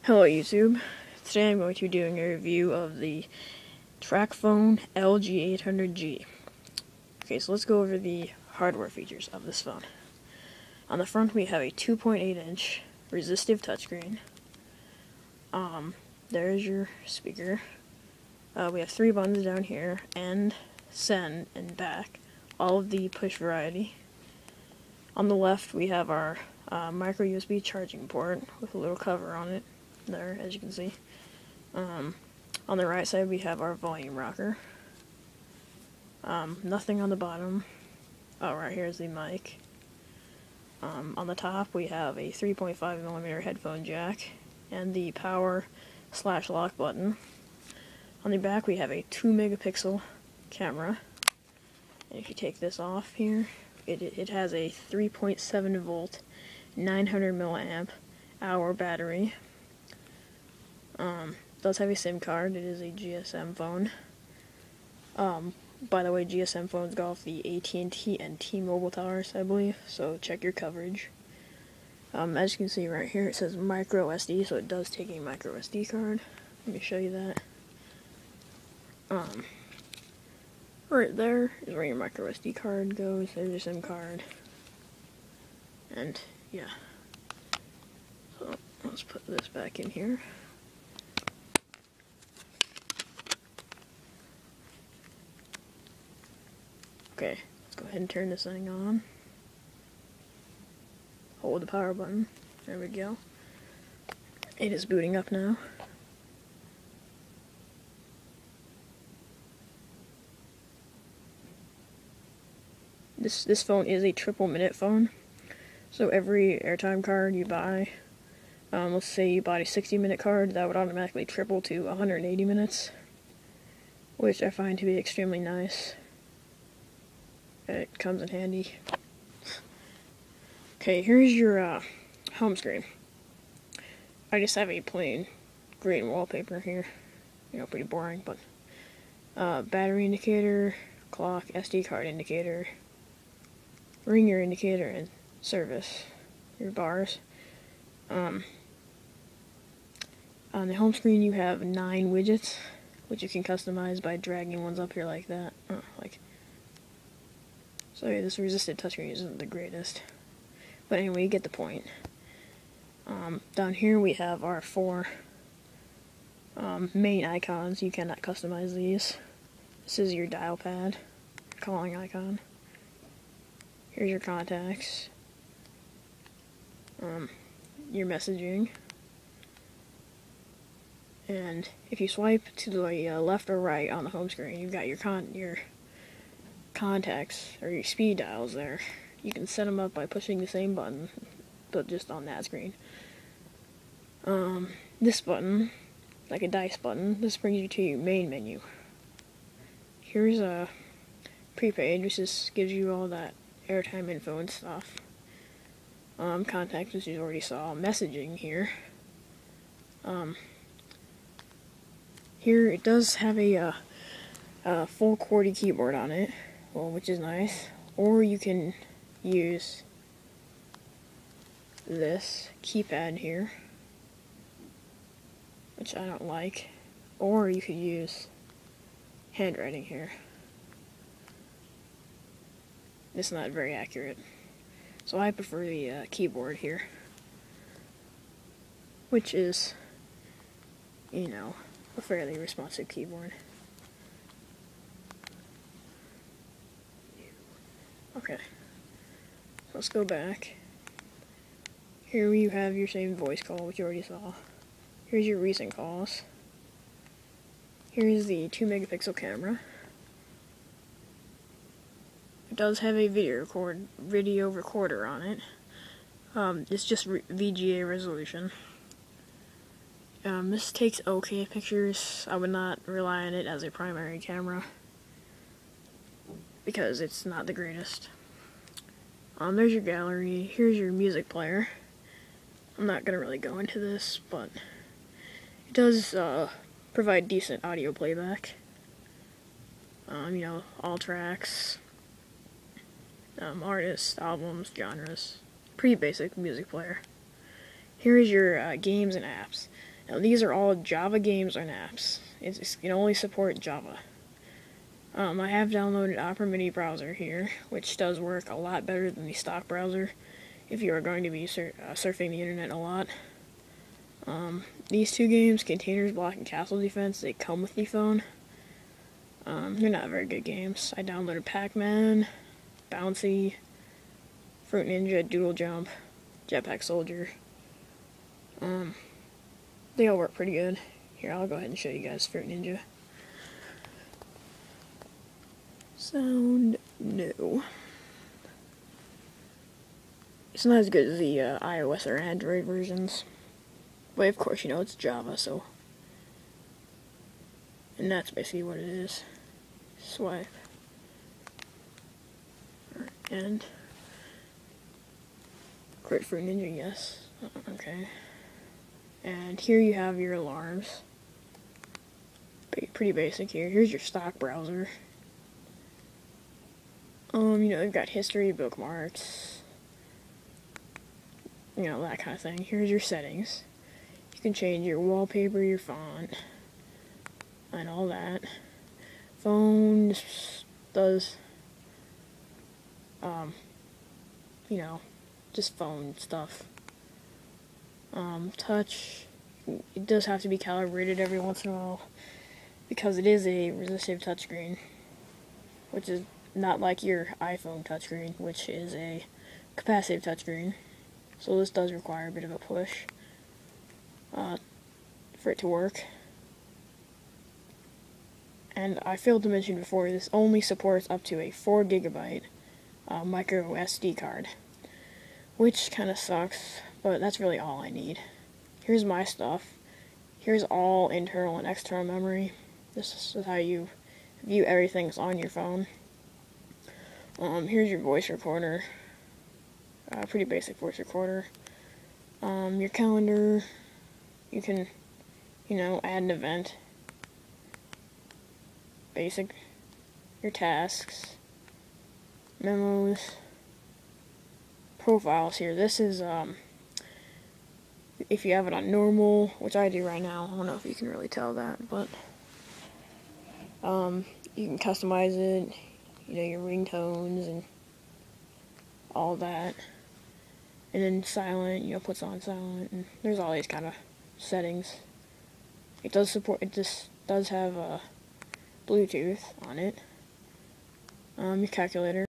Hello YouTube. Today I'm going to be doing a review of the TracFone LG 800G. Okay, so let's go over the hardware features of this phone. On the front we have a 2.8-inch resistive touchscreen. There's your speaker. We have 3 buttons down here, end, send, and back, all of the push variety. On the left we have our micro USB charging port with a little cover on it there, as you can see. On the right side we have our volume rocker. Nothing on the bottom. Oh, right here is the mic. On the top we have a 3.5mm headphone jack and the power/lock button. On the back we have a 2-megapixel camera. And if you take this off here, it has a 3.7 volt 900 milliamp hour battery. Does have a SIM card. It is a GSM phone. By the way, GSM phones go off the AT&T and T-Mobile towers, I believe, so check your coverage. As you can see right here, it says micro SD, so it does take a micro SD card. Let me show you that. Right there is where your micro SD card goes. There's your SIM card. And, yeah. So, let's put this back in here. Okay, let's go ahead and turn this thing on. Hold the power button. There we go. It is booting up now. This phone is a triple-minute phone. So every airtime card you buy, let's say you bought a 60-minute card, that would automatically triple to 180 minutes, which I find to be extremely nice. It comes in handy. Okay, here's your home screen. I just have a plain green wallpaper here. You know, pretty boring, but battery indicator, clock, SD card indicator, ringer indicator, and service. Your bars. On the home screen you have 9 widgets, which you can customize by dragging ones up here like that. So yeah, this resistive touchscreen isn't the greatest. But anyway, you get the point. Down here we have our 4 main icons. You cannot customize these. This is your dial pad, calling icon. Here's your contacts. Your messaging. And if you swipe to the left or right on the home screen, you've got your contacts, or your speed dials there. You can set them up by pushing the same button, but just on that screen. This button, like a dice button, this brings you to your main menu. Here's a prepaid, which just gives you all that airtime info and stuff. Contacts, which you already saw. Messaging here. Here it does have a full QWERTY keyboard on it, well, which is nice. Or you can use this keypad here, which I don't like. Or you could use handwriting here. It's not very accurate, so I prefer the keyboard here, which is, you know, a fairly responsive keyboard. Okay, so let's go back. Here you have your same voice call, which you already saw. Here's your recent calls. Here's the 2-megapixel camera. It does have a video recorder on it. It's just VGA resolution. This takes okay pictures. I would not rely on it as a primary camera because it's not the greatest. There's your gallery. Here's your music player. I'm not gonna really go into this, but it does provide decent audio playback. You know, all tracks, artists, albums, genres. Pretty basic music player. Here is your games and apps. Now these are all Java games and apps. It can only support Java. I have downloaded Opera Mini Browser here, which does work a lot better than the stock browser if you are going to be surfing the internet a lot. These two games, Containers Block and Castle Defense, they come with the phone. They're not very good games. I downloaded Pac-Man, Bouncy, Fruit Ninja, Doodle Jump, Jetpack Soldier. They all work pretty good. Here, I'll go ahead and show you guys Fruit Ninja. Sound no. It's not as good as the iOS or Android versions. But of course, you know, it's Java, so. And that's basically what it is. Swipe. And. Create Fruit Ninja, yes. Okay. And here you have your alarms. Pretty basic here. Here's your stock browser. You know, they've got history, bookmarks, you know, that kind of thing. Here's your settings. You can change your wallpaper, your font, and all that. Phone does, you know, just phone stuff. Touch, it does have to be calibrated every once in a while because it is a resistive touchscreen, which is not like your iPhone touchscreen, which is a capacitive touchscreen. So this does require a bit of a push for it to work. And I failed to mention before, this only supports up to a 4 GB micro SD card, which kind of sucks, but that's really all I need. Here's my stuff. Here's all internal and external memory. This is how you view everything that's on your phone. Here's your voice recorder. Pretty basic voice recorder. Your calendar. You can, you know, add an event. Basic. Your tasks. Memos. Profiles here. This is, if you have it on normal, which I do right now. I don't know if you can really tell that, but, you can customize it. You know, your ringtones and all that. And then silent, you know, puts on silent, and there's all these kind of settings. It does have Bluetooth on it. Your calculator.